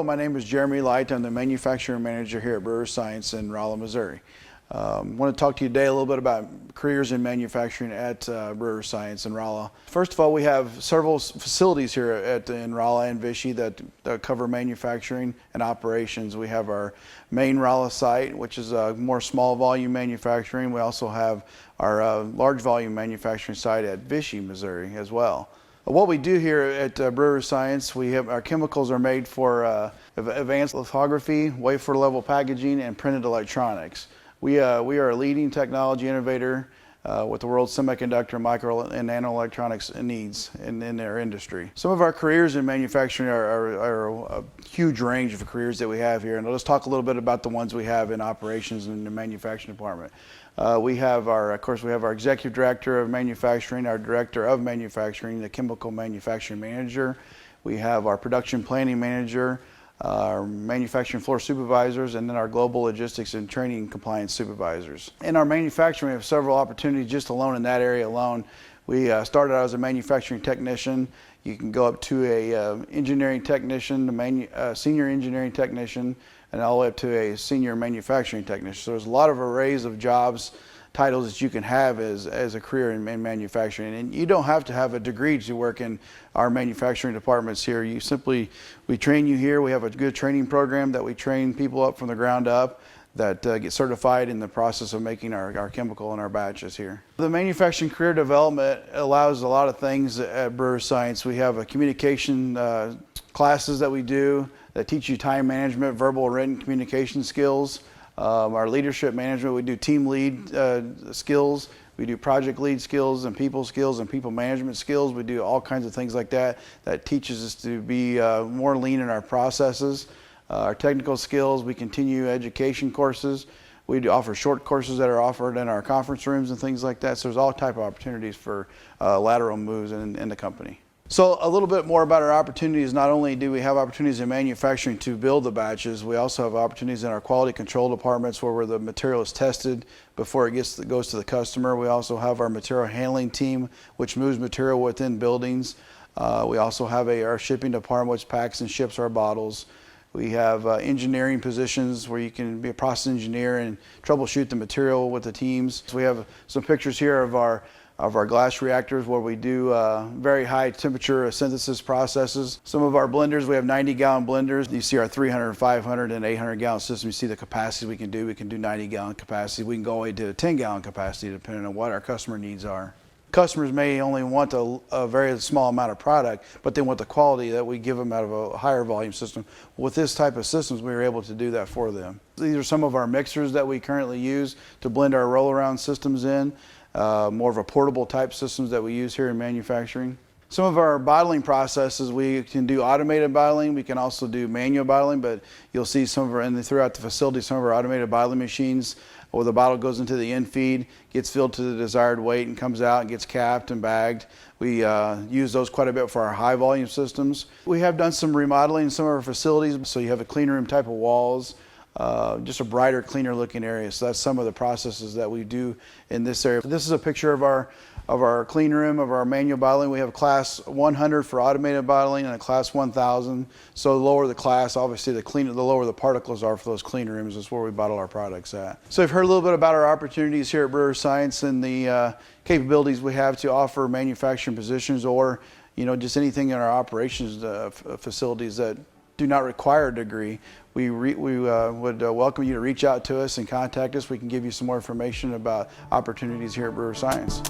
Hello, my name is Jeremy Light. I'm the manufacturing manager here at Brewer Science in Rolla, Missouri. I want to talk to you today a little bit about careers in manufacturing at Brewer Science in Rolla. First of all, we have several facilities here in Rolla and Vichy that cover manufacturing and operations. We have our main Rolla site, which is a more small volume manufacturing. We also have our large volume manufacturing site at Vichy, Missouri as well. What we do here at Brewer Science, our chemicals are made for advanced lithography, wafer level packaging, and printed electronics. We are a leading technology innovator with the world's semiconductor, micro, and nanoelectronics needs in their industry. Some of our careers in manufacturing are a huge range of careers that we have here, and let's talk a little bit about the ones we have in operations in the manufacturing department. We have our executive director of manufacturing, our director of manufacturing, the chemical manufacturing manager. We have our production planning manager, our manufacturing floor supervisors, and then our global logistics and training compliance supervisors. In our manufacturing, we have several opportunities just alone in that area alone. We started out as a manufacturing technician. You can go up to a engineering technician, senior engineering technician, and all the way up to a senior manufacturing technician. So there's a lot of arrays of jobs, titles that you can have as a career in manufacturing. And you don't have to have a degree to work in our manufacturing departments here. We train you here. We have a good training program that we train people up from the ground up that get certified in the process of making our chemical and our batches here. The manufacturing career development allows a lot of things at Brewer Science. We have a communication classes that we do that teach you time management, verbal and written communication skills. Our leadership management, we do team lead skills, we do project lead skills and people management skills. We do all kinds of things like that teaches us to be more lean in our processes. Our technical skills, we continue education courses. We do offer short courses that are offered in our conference rooms and things like that. So there's all type of opportunities for lateral moves in the company. So a little bit more about our opportunities. Not only do we have opportunities in manufacturing to build the batches, we also have opportunities in our quality control departments where the material is tested before it goes to the customer. We also have our material handling team, which moves material within buildings. We also have our shipping department, which packs and ships our bottles. We have engineering positions where you can be a process engineer and troubleshoot the material with the teams. So we have some pictures here of our glass reactors where we do very high temperature synthesis processes. Some of our blenders, we have 90-gallon blenders. You see our 300, 500, and 800-gallon system. You see the capacity we can do. We can do 90-gallon capacity. We can go all the way to a 10-gallon capacity depending on what our customer needs are. Customers may only want a very small amount of product, but they want the quality that we give them out of a higher volume system. With this type of systems, we were able to do that for them. These are some of our mixers that we currently use to blend our roll-around systems in. More of a portable type systems that we use here in manufacturing. Some of our bottling processes, we can do automated bottling. We can also do manual bottling, but you'll see throughout the facility, some of our automated bottling machines where the bottle goes into the end feed, gets filled to the desired weight and comes out and gets capped and bagged. We use those quite a bit for our high volume systems. We have done some remodeling in some of our facilities, so you have a clean room type of walls. Just a brighter, cleaner looking area. So that's some of the processes that we do in this area. This is a picture of our clean room, of our manual bottling. We have class 100 for automated bottling and a class 1000. So the lower the class, obviously the lower the particles are for those clean rooms. That's where we bottle our products at. So you've heard a little bit about our opportunities here at Brewer Science and the capabilities we have to offer manufacturing positions or just anything in our operations facilities that do not require a degree. We would welcome you to reach out to us and contact us. We can give you some more information about opportunities here at Brewer Science.